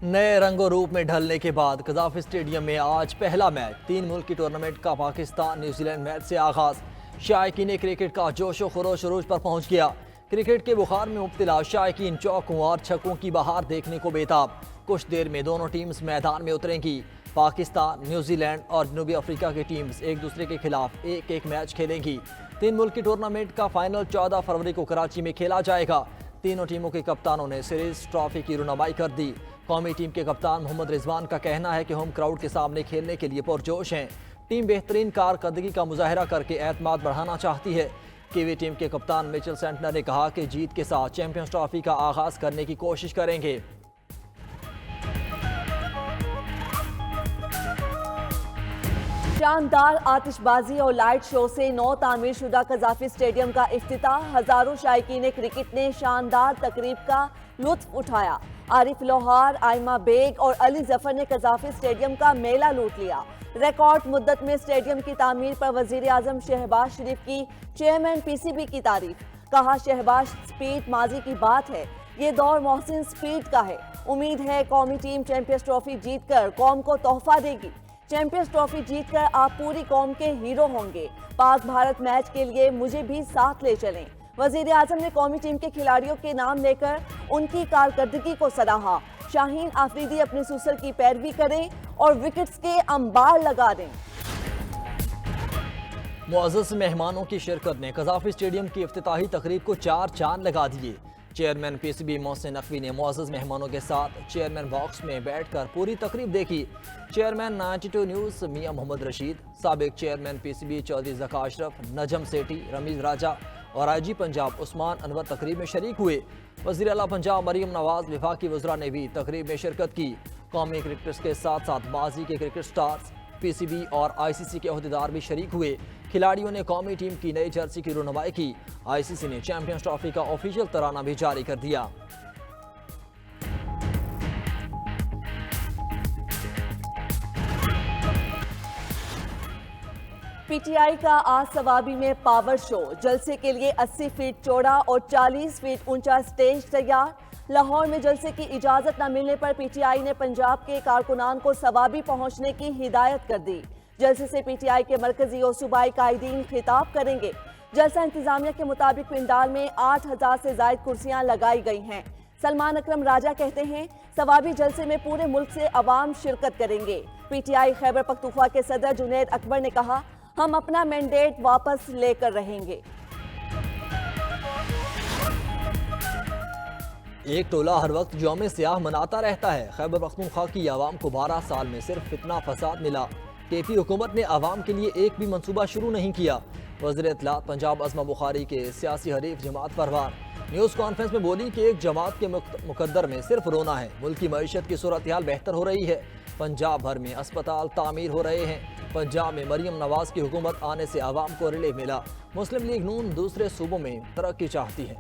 نئے رنگ و روپ میں ڈھلنے کے بعد قذافی اسٹیڈیم میں آج پہلا میچ 3 ملکی ٹورنامنٹ کا پاکستان نیوزی لینڈ میچ سے آغاز۔ شائقین کرکٹ کا جوش و خروش عروج پر پہنچ گیا۔ کرکٹ کے بخار میں مبتلا شائقین چوکوں اور چھکوں کی بہار دیکھنے کو بےتاب۔ کچھ دیر میں دونوں ٹیمز میدان میں اتریں گی۔ پاکستان، نیوزی لینڈ اور جنوبی افریقہ کی ٹیمز ایک دوسرے کے خلاف ایک میچ کھیلیں گی۔ 3 ملکی ٹورنامنٹ کا فائنل 14 فروری کو کراچی میں کھیلا جائے گا۔ تینوں ٹیموں کے کپتانوں نے سیریز ٹرافی کی رونمائی کر دی۔ قومی ٹیم کے کپتان محمد رضوان کا کہنا ہے کہ ہوم کراؤڈ کے سامنے کھیلنے کے لیے پرجوش ہیں۔ ٹیم بہترین کارکردگی کا مظاہرہ کر کے اعتماد بڑھانا چاہتی ہے۔ کیوی ٹیم کے کپتان میچل سینٹنر نے کہا کہ جیت کے ساتھ چیمپئنز ٹرافی کا آغاز کرنے کی کوشش کریں گے۔ شاندار آتش بازی اور لائٹ شو سے نو تعمیر شدہ قذافی اسٹیڈیم کا افتتاح۔ ہزاروں شائقین کرکٹ نے شاندار تقریب کا لطف اٹھایا۔ عارف لوہار، آئمہ بیگ اور علی ظفر نے قذافی اسٹیڈیم کا میلہ لوٹ لیا۔ ریکارڈ مدت میں اسٹیڈیم کی تعمیر پر وزیر اعظم شہباز شریف کی چیئرمین پی سی بی کی تعریف۔ کہا شہباز سپیڈ ماضی کی بات ہے، یہ دور محسن سپیڈ کا ہے۔ امید ہے قومی ٹیم چیمپئنز ٹرافی جیت کر قوم کو تحفہ دے گی۔ چیمپئنز ٹرافی جیت کر آپ پوری قوم کے ہیرو ہوں گے۔ پاک بھارت میچ کے لیے مجھے بھی ساتھ لے چلیں۔ وزیر اعظم نے قومی ٹیم کے کھلاڑیوں کے نام لے کر ان کی کارکردگی کو سراہا۔ شاہین آفریدی اپنے سوسر کی پیروی کریں اور وکٹس کے انبار لگا دیں۔ معزز مہمانوں کی شرکت نے قذافی اسٹیڈیم کی افتتاحی تقریب کو 4 چاند لگا دیے۔ Chairman P C be Mohsin Naqvi نے معزز مہمانوں کے ساتھ چیئرمین باکس میں بیٹھ کر پوری تقریب دیکھی۔ چیئرمین 92 نیوز میاں محمد رشید، سابق chairman P C B Chaudhry Zaka Ashraf, Najam Sethi, Rameez Raja اور آئی جی پنجاب عثمان انور تقریب میں شریک ہوئے۔ وزیر اعلیٰ پنجاب مریم نواز، وفاقی وزراء نے بھی تقریب میں شرکت کی۔ قومی کرکٹرز کے ساتھ ساتھ ماضی کے cricket stars, P C be اور آئی سی سی کے عہدیدار بھی شریک ہوئے۔ کھلاڑیوں نے قومی ٹیم کی نئی جرسی کی رونمائی کی۔ آئی سی سی نے چیمپئنز ٹرافی کا آفیشیل ترانہ بھی جاری کر دیا۔ پی ٹی آئی کا آج ثوابی میں پاور شو۔ جلسے کے لیے 80 فیٹ چوڑا اور 40 فیٹ اونچا سٹیج تیار۔ لاہور میں جلسے کی اجازت نہ ملنے پر پی ٹی آئی نے پنجاب کے کارکنان کو ثوابی پہنچنے کی ہدایت کر دی۔ جلسے سے پی ٹی آئی کے مرکزی اور صوبائی قائدین خطاب کریں گے۔ جلسہ انتظامیہ کے مطابق پنڈال میں 8000 سے زائد کرسیاں لگائی گئی ہیں۔ سلمان اکرم راجہ کہتے ہیں ثوابی جلسے میں پورے ملک سے عوام شرکت کریں گے۔ P T I Khyber Pakhtunkhwa کے صدر جنید اکبر نے کہا ہم اپنا مینڈیٹ واپس لے کر رہیں گے۔ ایک ٹولہ ہر وقت یوم سیاہ مناتا رہتا ہے۔ خیبر پختونخوا کی عوام کو 12 سال میں صرف فتنہ فساد ملا۔ کے پی حکومت نے عوام کے لیے ایک بھی منصوبہ شروع نہیں کیا۔ وزیر اطلاعات پنجاب عظمہ بخاری کے سیاسی حریف جماعت پروان نیوز کانفرنس میں بولی کہ ایک جماعت کے مقدر میں صرف رونا ہے۔ ملک کی معیشت کی صورتحال بہتر ہو رہی ہے۔ پنجاب بھر میں اسپتال تعمیر ہو رہے ہیں۔ پنجاب میں مریم نواز کی حکومت آنے سے عوام کو ریلیف ملا۔ مسلم لیگ نون دوسرے صوبوں میں ترقی چاہتی ہے۔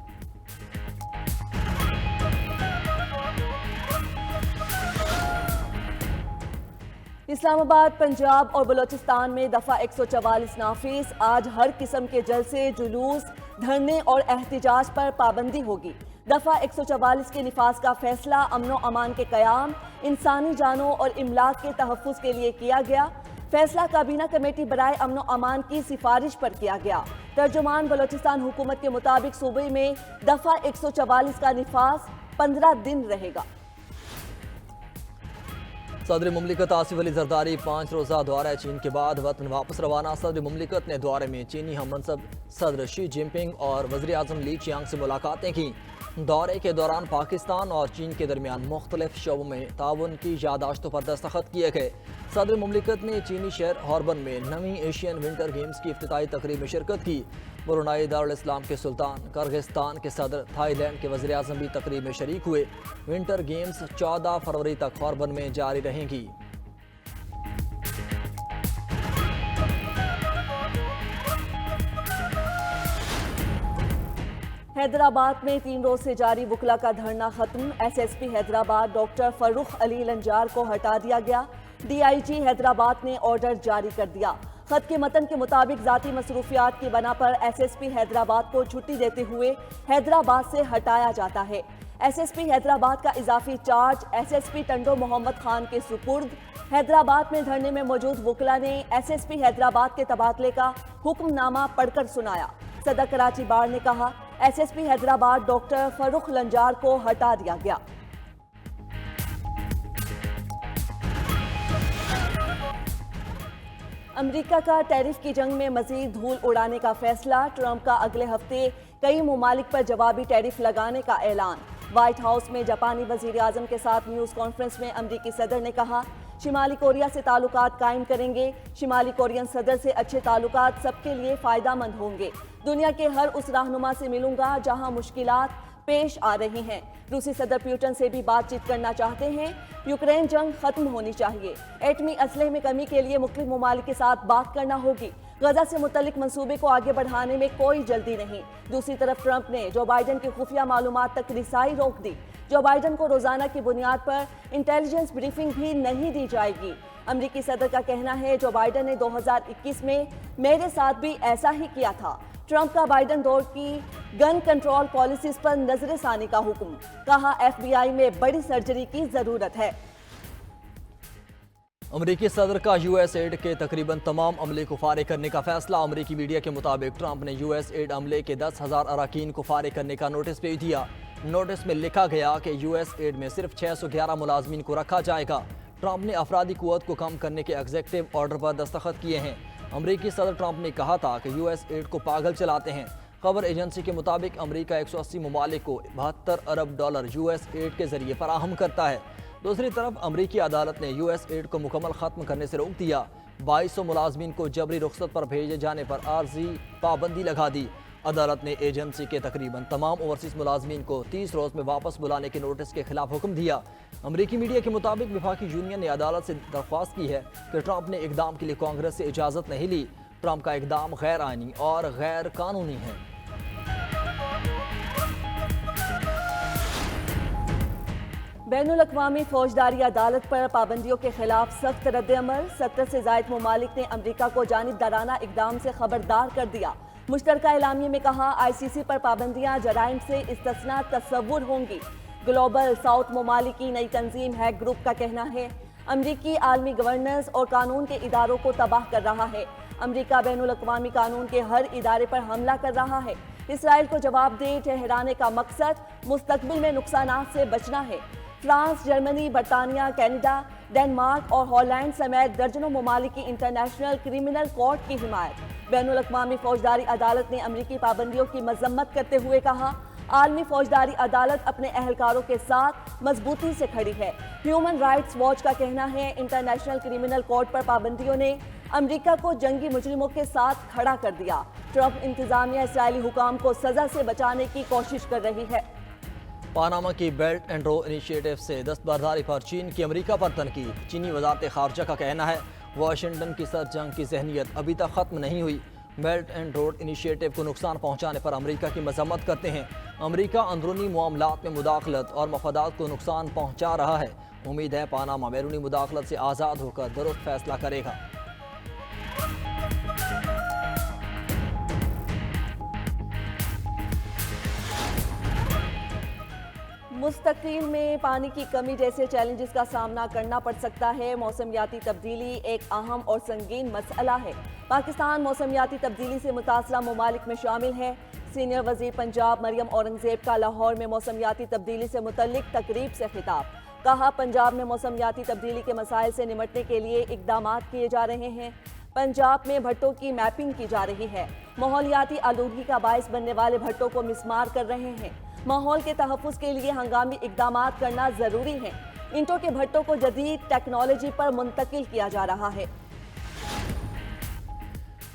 اسلام آباد، پنجاب اور بلوچستان میں دفعہ 144 نافذ۔ آج ہر قسم کے جلسے، جلوس، دھرنے اور احتجاج پر پابندی ہوگی۔ دفعہ 144 کے نفاذ کا فیصلہ امن و امان کے قیام، انسانی جانوں اور املاک کے تحفظ کے لیے کیا گیا۔ فیصلہ کابینہ کمیٹی برائے امن و امان کی سفارش پر کیا گیا۔ ترجمان بلوچستان حکومت کے مطابق صوبے میں دفعہ 144 کا نفاذ 15 دن رہے گا۔ صدر مملکت آصف علی زرداری 5 روزہ دورہ چین کے بعد وطن واپس روانہ۔ صدر مملکت نے دورے میں چینی ہم منصب صدر شی جن پنگ اور وزیر اعظم لی چیانگ سے ملاقاتیں کی۔ دورے کے دوران پاکستان اور چین کے درمیان مختلف شعبوں میں تعاون کی یادداشتوں پر دستخط کیے گئے۔ صدر مملکت نے چینی شہر ہاربن میں 9ویں ایشین ونٹر گیمز کی افتتاحی تقریب میں شرکت کی۔ برونائی دارالاسلام کے سلطان، کرغزستان کے صدر، تھائی لینڈ کے وزیر اعظم بھی تقریب میں شریک ہوئے۔ ونٹر گیمز 14 فروری تک ہاربن میں جاری رہیں گی۔ حیدرآباد میں 3 روز سے جاری وکلا کا دھرنا ختم۔ S S P Hyderabad doctor Farrukh Ali Lanjar کو ہٹا دیا گیا۔ ڈی آئی جی حیدرآباد نے آرڈر جاری کر دیا۔ خط کے متن کے مطابق ذاتی مصروفیات کی بنا پر ایس ایس پی حیدرآباد کو چھٹی دیتے ہوئے حیدرآباد سے ہٹایا جاتا ہے۔ SSP حیدرآباد کا اضافی چارج SSP ٹنڈو محمد خان کے سپرد۔ حیدرآباد میں دھرنے میں موجود وکلاء نے SSP حیدرآباد کے تبادلے کا حکم نامہ پڑھ کر سنایا۔ صدر کراچی بار نے کہا SSP حیدرآباد ڈاکٹر فروخ لنجار کو ہٹا دیا گیا۔ امریکہ کا ٹیرف کی جنگ میں مزید دھول اڑانے کا فیصلہ، ٹرمپ کا اگلے ہفتے کئی ممالک پر جوابی ٹیرف لگانے کا اعلان۔ وائٹ ہاؤس میں جاپانی وزیر اعظم کے ساتھ نیوز کانفرنس میں امریکی صدر نے کہا شمالی کوریا سے تعلقات قائم کریں گے، شمالی کورین صدر سے اچھے تعلقات سب کے لیے فائدہ مند ہوں گے، دنیا کے ہر اس رہنما سے ملوں گا جہاں مشکلات پیش آ رہی ہیں، روسی صدر پیوٹن سے بھی بات چیت کرنا چاہتے ہیں، یوکرین جنگ ختم ہونی چاہیے، ایٹمی اسلحے میں کمی کے لیے مختلف ممالک کے ساتھ بات کرنا ہوگی، غزہ سے متعلق منصوبے کو آگے بڑھانے میں کوئی جلدی نہیں۔ دوسری طرف ٹرمپ نے جو بائیڈن کی خفیہ معلومات تک رسائی روک دی، جو بائیڈن کو روزانہ کی بنیاد پر انٹیلیجنس بریفنگ بھی نہیں دی جائے گی۔ امریکی صدر کا کہنا ہے جو بائیڈن نے 2021 میں میرے ساتھ بھی ایسا ہی کیا تھا۔ ٹرمپ کا بائیڈن دور کی گن کنٹرول پالیسیز پر نظر ثانی کا حکم، کہا FBI میں بڑی سرجری کی ضرورت ہے۔ امریکی صدر کا US ایڈ کے تقریباً تمام عملے کو فارغ کرنے کا فیصلہ۔ امریکی میڈیا کے مطابق ٹرمپ نے US ایڈ عملے کے 10,000 اراکین کو فارغ کرنے کا نوٹس بھیج دیا۔ نوٹس میں لکھا گیا کہ US ایڈ میں صرف 611 ملازمین کو رکھا جائے گا۔ ٹرمپ نے افرادی قوت کو کم کرنے کے ایگزیکٹو آرڈر پر دستخط کیے ہیں۔ امریکی صدر ٹرمپ نے کہا تھا کہ US ایڈ کو پاگل چلاتے ہیں۔ خبر ایجنسی کے مطابق امریکہ 180 ممالک کو $72 ارب US ایڈ کے ذریعے فراہم کرتا ہے۔ دوسری طرف امریکی عدالت نے US ایڈ کو مکمل ختم کرنے سے روک دیا۔ 2200 ملازمین کو جبری رخصت پر بھیجے جانے پر عارضی پابندی لگا دی۔ عدالت نے ایجنسی کے تقریباً تمام اوورسیز ملازمین کو 30 روز میں واپس بلانے کے نوٹس کے خلاف حکم دیا۔ امریکی میڈیا کے مطابق وفاقی یونین نے عدالت سے درخواست کی ہے کہ ٹرمپ نے اقدام کے لیے کانگریس سے اجازت نہیں لی۔ ٹرمپ کا اقدام غیر آئینی اور غیر قانونی ہے۔ بین الاقوامی فوجداری عدالت پر پابندیوں کے خلاف سخت رد عمل، 70 سے زائد ممالک نے امریکہ کو جانبدارانہ اقدام سے خبردار کر دیا۔ مشترکہ اعلامیے میں کہا ICC پر پابندیاں جرائم سے استثناء تصور ہوں گی۔ گلوبل ساؤتھ ممالک کی نئی تنظیم ہیگ گروپ کا کہنا ہے امریکی عالمی گورننس اور قانون کے اداروں کو تباہ کر رہا ہے۔ امریکہ بین الاقوامی قانون کے ہر ادارے پر حملہ کر رہا ہے۔ اسرائیل کو جواب دہ ٹھہرانے کا مقصد مستقبل میں نقصانات سے بچنا ہے۔ فرانس، جرمنی، برطانیہ، کینیڈا، ڈنمارک اور ہالینڈ سمیت درجنوں ممالک کی انٹرنیشنل کرمنل کورٹ کی حمایت۔ بین الاقوامی فوجداری عدالت نے امریکی پابندیوں کی مذمت کرتے ہوئے کہا عالمی فوجداری عدالت اپنے اہلکاروں کے ساتھ مضبوطی سے کھڑی ہے۔ ہیومن رائٹس واچ کا کہنا ہے انٹرنیشنل کرمنل کورٹ پر پابندیوں نے امریکہ کو جنگی مجرموں کے ساتھ کھڑا کر دیا۔ ٹرمپ انتظامیہ اسرائیلی حکام کو سزا سے بچانے کی کوشش کر رہی ہے۔ پاناما کی بیلٹ اینڈ روڈ انیشیٹو سے دستبرداری پر چین کی امریکہ پر تنقید۔ چینی وزارت خارجہ کا کہنا ہے واشنگٹن کی سرد جنگ کی ذہنیت ابھی تک ختم نہیں ہوئی۔ بیلٹ اینڈ روڈ انیشیٹو کو نقصان پہنچانے پر امریکہ کی مذمت کرتے ہیں۔ امریکہ اندرونی معاملات میں مداخلت اور مفادات کو نقصان پہنچا رہا ہے۔ امید ہے پاناما بیرونی مداخلت سے آزاد ہو کر درست فیصلہ کرے گا۔ مستقبل میں پانی کی کمی جیسے چیلنجز کا سامنا کرنا پڑ سکتا ہے۔ موسمیاتی تبدیلی ایک اہم اور سنگین مسئلہ ہے۔ پاکستان موسمیاتی تبدیلی سے متاثرہ ممالک میں شامل ہے۔ سینئر وزیر پنجاب مریم اورنگزیب کا لاہور میں موسمیاتی تبدیلی سے متعلق تقریب سے خطاب۔ کہا پنجاب میں موسمیاتی تبدیلی کے مسائل سے نمٹنے کے لیے اقدامات کیے جا رہے ہیں۔ پنجاب میں بھٹوں کی میپنگ کی جا رہی ہے۔ ماحولیاتی آلودگی کا باعث بننے والے بھٹوں کو مسمار کر رہے ہیں۔ ماحول کے تحفظ کے لیے ہنگامی اقدامات کرنا ضروری ہے۔ اینٹوں کے بھٹوں کو جدید ٹیکنالوجی پر منتقل کیا جا رہا ہے۔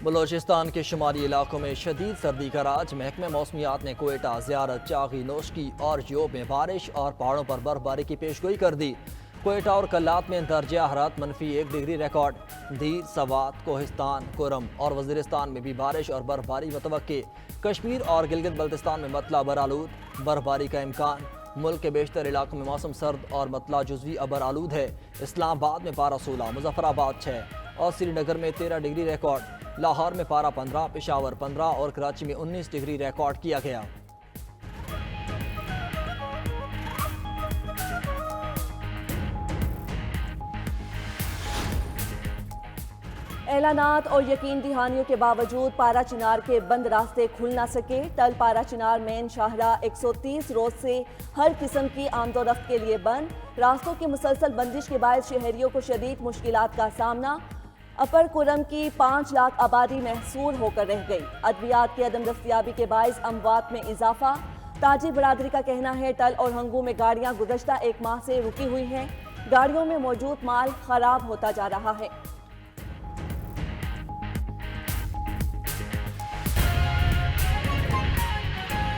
بلوچستان کے شمالی علاقوں میں شدید سردی کا راج۔ محکمہ موسمیات نے کوئٹہ، زیارت، چاغی، نوشکی اور جیوب میں بارش اور پہاڑوں پر برف باری کی پیشگوئی کر دی۔ کوئٹہ اور کلات میں درجہ حرارت -1 ڈگری ریکارڈ۔ دیر، سوات، کوہستان، کرم اور وزیرستان میں بھی بارش اور برف باری متوقع۔ کشمیر اور گلگت بلتستان میں مطلع برآلود، برف باری کا امکان۔ ملک کے بیشتر علاقوں میں موسم سرد اور مطلع جزوی ابر آلود ہے۔ اسلام آباد میں پارہ 16، مظفر آباد 6 اور سری نگر میں 13 ڈگری ریکارڈ۔ لاہور میں پارہ 15، پشاور 15 اور کراچی میں 19 ڈگری ریکارڈ کیا گیا۔ اعلانات اور یقین دہانیوں کے باوجود پارا چنار کے بند راستے کھل نہ سکے۔ تل پارا چنار مین شاہراہ 130 روز سے ہر قسم کی آمد و رفت کے لیے بند۔ راستوں کی مسلسل بندش کے باعث شہریوں کو شدید مشکلات کا سامنا۔ اپر کرم کی 5 لاکھ آبادی محصور ہو کر رہ گئی۔ ادویات کی عدم دستیابی کے باعث اموات میں اضافہ۔ تاجر برادری کا کہنا ہے ٹل اور ہنگو میں گاڑیاں گزشتہ 1 ماہ سے رکی ہوئی ہیں۔ گاڑیوں میں موجود مال خراب ہوتا جا رہا ہے۔